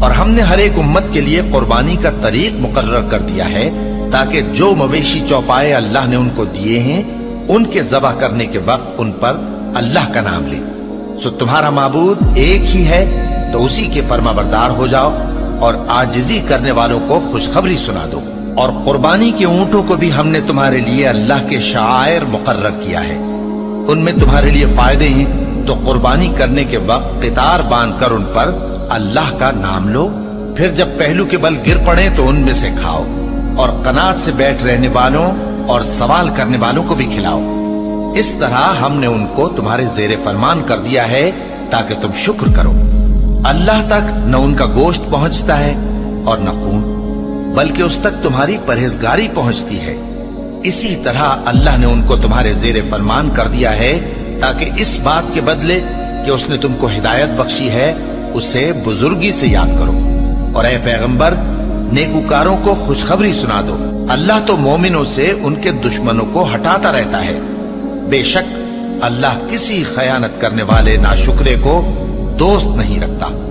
اور ہم نے ہر ایک امت کے لیے قربانی کا طریق مقرر کر دیا ہے تاکہ جو مویشی چوپائے اللہ نے ان کو دیے ہیں ان کے ذبح کرنے کے وقت ان پر اللہ کا نام لے۔ سو تمہارا معبود ایک ہی ہے تو اسی کے فرما بردار ہو جاؤ اور عاجزی کرنے والوں کو خوشخبری سنا دو۔ اور قربانی کے اونٹوں کو بھی ہم نے تمہارے لیے اللہ کے شعائر مقرر کیا ہے، ان میں تمہارے لیے فائدے ہیں، تو قربانی کرنے کے وقت قطار باندھ کر ان پر اللہ کا نام لو، پھر جب پہلو کے بل گر پڑے تو ان میں سے کھاؤ، اور قناعت سے بیٹھ رہنے والوں اور سوال کرنے والوں کو بھی کھلاؤ۔ اس طرح ہم نے ان کو تمہارے زیر فرمان کر دیا ہے تاکہ تم شکر کرو۔ اللہ تک نہ ان کا گوشت پہنچتا ہے اور نہ خون، بلکہ اس تک تمہاری پرہیزگاری پہنچتی ہے۔ اسی طرح اللہ نے ان کو تمہارے زیر فرمان کر دیا ہے تاکہ اس بات کے بدلے کہ اس نے تم کو ہدایت بخشی ہے اسے بزرگی سے یاد کرو۔ اور اے پیغمبر، نیکوکاروں کو خوشخبری سنا دو، اللہ تو مومنوں سے ان کے دشمنوں کو ہٹاتا رہتا ہے۔ بے شک اللہ کسی خیانت کرنے والے ناشکرے کو دوست نہیں رکھتا۔